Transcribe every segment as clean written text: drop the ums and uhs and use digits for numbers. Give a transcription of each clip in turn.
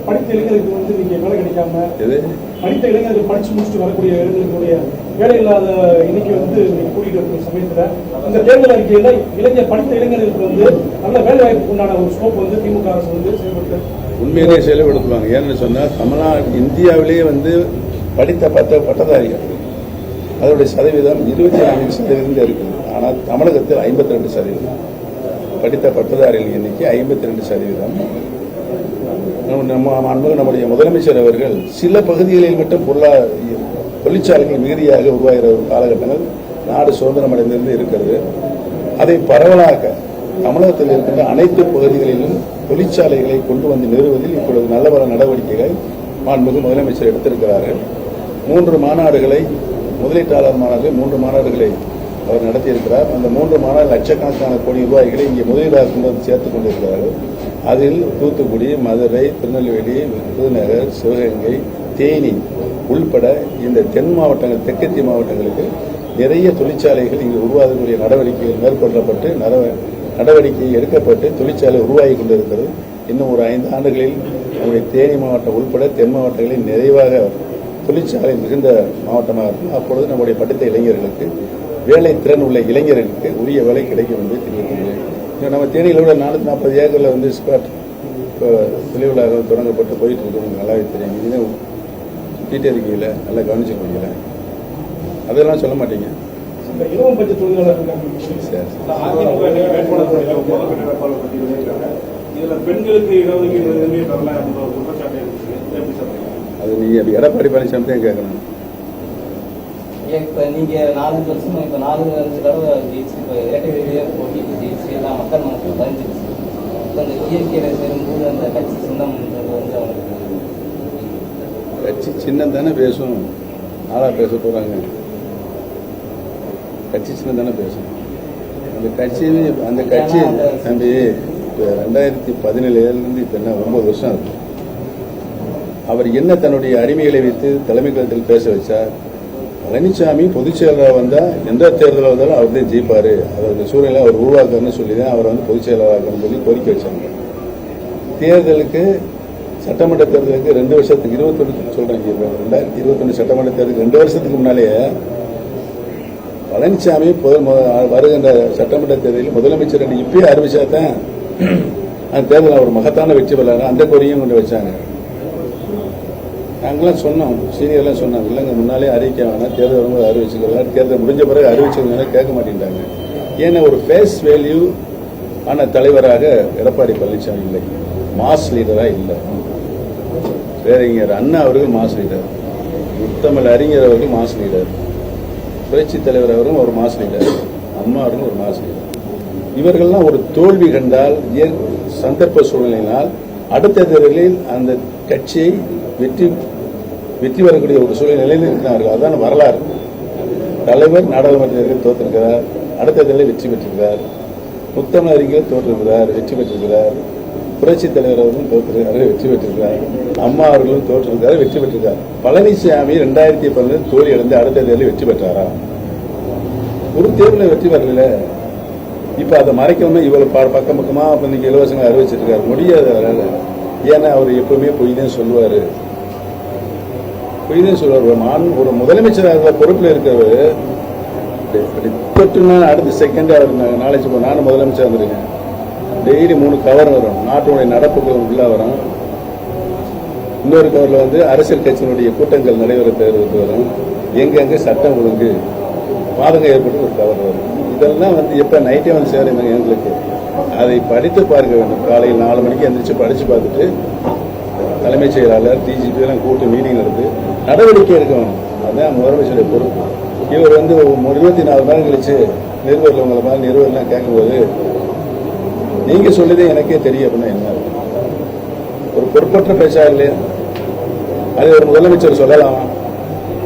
படித்த இளைஞருக்கு வந்து நீங்க வேலை கிடைக்காம படித்த இளைஞர்கள் படிச்சு முடிச்சுட்டு வரக்கூடிய இளைஞர்களுடைய வேலை இல்லாத இன்னைக்கு வந்து நீங்க கூட்டிட்டு இருக்கிற சமயத்துல இந்த தேர்தல் அறிக்கையில படித்த இளைஞர்களுக்கு வந்து நல்ல வேலை வாய்ப்புக்கு உண்டான ஒரு ஸ்கோப் வந்து திமுக அரசு வந்து செயல்படுத்த உண்மையிலேயே செயல்படுத்துவாங்க. ஏன்னு சொன்னா தமிழ்நாடு இந்தியாவிலேயே வந்து படித்த பட்டதாரிகள் அதோடைய சதவீதம் 24% இருக்குது. ஆனால் தமிழகத்தில் 52%. படித்த பட்டதாரிகள் எண்ணிக்கை 52%. நம்முடைய முதலமைச்சர் அவர்கள் சில பகுதிகளில் மட்டும் தொழிற்சாலைகள் மிகுதியாக உருவாகிற ஒரு காலகட்டங்கள் நாடு சுதந்திரம் அடைந்திருந்து இருக்கிறது. அதை பரவலாக தமிழகத்தில் இருக்கின்ற அனைத்து பகுதிகளிலும் தொழிற்சாலைகளை கொண்டு வந்து நிறுவுவதில் இப்பொழுது நல்ல பல நடவடிக்கைகளை மாண்புமிகு முதலமைச்சர் எடுத்திருக்கிறார்கள். 3 மாநாடுகளை முதலீட்டாளர் மாநாடுகள் 3 மாநாடுகளை அவர் நடத்தியிருக்கிறார். அந்த 3 மாநாடு லட்சக்கணக்கான கோடி ரூபாய்களை இங்கே முதலீடாக கொண்டு வந்து சேர்த்துக் கொண்டிருக்கிறார்கள். அதில் தூத்துக்குடி, மதுரை, திருநெல்வேலி, விருதுநகர், சிவகங்கை, தேனி உள்பட இந்த தென் மாவட்டங்கள், தெற்கத்திய மாவட்டங்களுக்கு நிறைய தொழிற்சாலைகள் இங்கு உருவாகக்கூடிய நடவடிக்கைகள் மேற்கொள்ளப்பட்டு நடவடிக்கை எடுக்கப்பட்டு தொழிற்சாலை உருவாகி கொண்டிருக்கிறது. இன்னும் ஒரு 5 ஆண்டுகளில் நம்முடைய தேனி மாவட்டம் உள்பட தென் மாவட்டங்களில் நிறைவாக தொழிற்சாலை மிகுந்த மாவட்டமாக இருக்கும். அப்பொழுது நம்முடைய படித்த இளைஞர்களுக்கு, வேலை திறன் உள்ள இளைஞர்களுக்கு உரிய வேலை கிடைக்கும் என்று தெரிவிக்கின்றேன். நம்ம தேனியில் உள்ள 440 ஏக்கரில் வந்து ஸ்பாட் தெளிவுலாக தொடங்கப்பட்டு போயிட்டு இருக்கு. நல்லாவே தெரியும். இன்னும் சுற்றிட்டே இருக்கீங்கள, நல்லா கவனிச்சுக்கீங்கள, அதெல்லாம் சொல்ல மாட்டீங்க. அது நீங்க எடப்பாடி பழனிசாமி தான் கேட்கணும். இப்ப நீங்க 4 வருஷம் இப்ப 4-5 தடவை ஜெயிச்சு போட்டிட்டு ஜெயிச்சு எல்லாம் மக்கள் மனசுல பதிஞ்சிருச்சு. இப்ப இந்த இயற்கையில சேரும்போது அந்த கட்சி சின்னம் வந்து கட்சி சின்னம் தானே பேசும். ஆளா பேச போறாங்க. கட்சி சின்னம் தானே பேசும். அந்த கட்சி தம்பி 2017 இப்ப என்ன 9 வருஷம் இருக்கு. அவர் என்ன தன்னுடைய அடிமைகளை வைத்து தலைமை கழகத்தில் பேச வச்சார். பழனிசாமி பொதுச் செயலராக வந்தா எந்த தேர்தலில் வந்தாலும் அவர் தான் ஜெயிப்பாரு, அவருடைய சூழ்நிலை அவர் உருவாக்குன்னு சொல்லி தான் அவர் வந்து பொதுச் செயலராகன்னு சொல்லி கோரிக்கை வச்சாங்க. தேர்தலுக்கு சட்டமன்ற தேர்தலுக்கு 2 வருஷத்துக்கு 21 சொல்றாங்க. 2021 சட்டமன்ற தேர்தலுக்கு 2 வருஷத்துக்கு முன்னாலேயே பழனிசாமி வருகின்ற சட்டமன்ற தேர்தலில் முதலமைச்சர் இப்பயே அறிவிச்சாதான் அந்த தேர்தல் அவர் மகத்தான வெற்றி பெறாரு. அந்த கோரிக்கையும் கொண்டு வச்சாங்க. நாங்களாம் சொன்னோம், சீனியர்லாம் சொன்னாங்க, இல்லைங்க முன்னாலே அறிவிக்க வேணாம், தேர்தல் வரும்போது அறிவிச்சுக்கலாம், தேர்தல் முடிஞ்ச பிறகு அறிவிச்சுக்கலாம் கேட்க மாட்டேங்கிறாங்க. ஏன்னா ஒரு ஃபேஸ் வேல்யூ ஆன தலைவராக எடப்பாடி பழனிசாமி இல்லை, மாஸ் லீடராக இல்லை. பேரறிஞர் அண்ணா அவர்கள் மாஸ் லீடர், முத்தமிழ் அறிஞர் அவர்கள் மாஸ் லீடர், புரட்சி தலைவர் அவரும் ஒரு மாஸ் லீடர், அம்மா அவர்களும் ஒரு மாஸ் லீடர். இவர்கள்லாம் ஒரு தோல்வி கண்டால் சந்தர்ப்ப சூழ்நிலையினால் அடுத்த தேர்தலில் அந்த கட்சியை வெற்றி வரக்கூடிய ஒரு சூழ்நிலையில் இருக்கிறார்கள். அதான் வரலாறு. தலைவர் நாடாளுமன்ற தேர்தலில் தோற்றிருக்கிறார், அடுத்த தேர்தலில் வெற்றி பெற்றிருக்கிறார். முத்தமிழ் அறிஞர் தோற்றிருக்கிறார், வெற்றி பெற்றிருக்கிறார். புரட்சி தலைவர் அவர்களும் தோற்றிருக்கிறார், வெற்றி பெற்றிருக்கிறார். அம்மா அவர்களும் தோற்றிருக்கிறார், வெற்றி பெற்றிருக்கிறார். பழனிசாமி 2012 தோல்வி அடைந்து அடுத்த தேர்தலில் வெற்றி பெற்றாரா? ஒரு தேர்தலில் வெற்றி வரல. இப்ப அதை மறைக்கணும். இவ்வளவு பக்கம் பக்கமா இன்னைக்கு இலவசங்களை அறிவிச்சிட்டு இருக்காரு. முடியாது. ஏன்னா அவர் எப்பவுமே பொய் தான் சொல்லுவாரு. ஒரு முதலமைச்சராக பொறுப்பில் இருக்கிறவர் அடுத்த செகண்ட் அவர் நாளைக்கு நானும் முதலமைச்சர் வந்திருக்கேன். டெய்லி 3 கவர் வரும், நாட்டுடைய நடப்புகள் உள்ள வரும். இன்னொரு கவர்ல வந்து அரசியல் கட்சியினுடைய கூட்டங்கள் நடைபெறுவதற்கு வரும். எங்கெங்க சட்டம் ஒழுங்கு பாதகம் ஏற்பட்டு ஒரு கவர் வரும். இதெல்லாம் வந்து எப்ப நைட்டே வந்து சேருங்க எங்களுக்கு. அதை படித்து பார்க்க வேண்டும். காலையில் 4 மணிக்கு எந்திரிச்சு படிச்சு பார்த்துட்டு தலைமைச் செயலாளர் டிஜிபி எல்லாம் கூட்டு மீட்டிங் நடந்து நடவடிக்கை எடுக்க வேணும். அதுதான் முதலமைச்சருடைய பொறுப்பு. இவர் வந்து 24 மணி நேரம் கழிச்சு நிருபர்கள் உங்களை மாதிரி நிருபர்லாம் கேட்கும்போது நீங்க சொல்லுதே எனக்கே தெரியும் அப்படின்னா என்ன? ஒரு பொறுப்பற்ற பேச்சா இல்லையா? அது ஒரு முதலமைச்சர் சொல்லலாமா?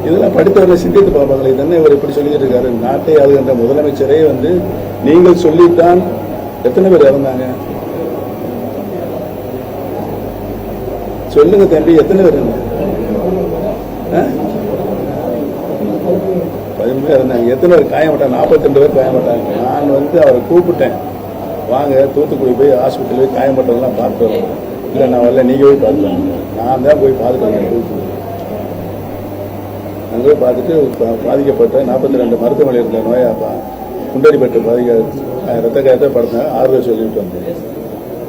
இதெல்லாம் படித்தவர்களை சிந்தித்து பார்ப்பாங்களே. இதென்ன இவர் இப்படி சொல்லிட்டு இருக்காரு? நாட்டை ஆளுகின்ற முதலமைச்சரே வந்து நீங்கள் சொல்லித்தான் எத்தனை பேர் இறந்தாங்க சொல்லுங்க தம்பி, எத்தனை பேர் இருந்தாங்க? 10 பேர் இருந்தாங்க. எத்தனை பேர் காயப்பட்டாங்க? 42 பேர் காயப்பட்டாங்க. நான் வந்து அவரை கூப்பிட்டேன், வாங்க தூத்துக்குடி போய் ஹாஸ்பிட்டல் போய் காயப்பட்டவங்கலாம் பார்த்து இல்லை நான் வரல, நீங்கள் போய் பார்த்துட்டு நான் தான் போய் பார்த்துட்டு அங்கே போய் பார்த்துட்டு பாதிக்கப்பட்ட 42 மருத்துவமனையில் இருந்த நோயாப்பா குண்டடிப்பட்டு ரத்த காயத்தை படுத்தேன், ஆறுதல் சொல்லிட்டு வந்தேன்.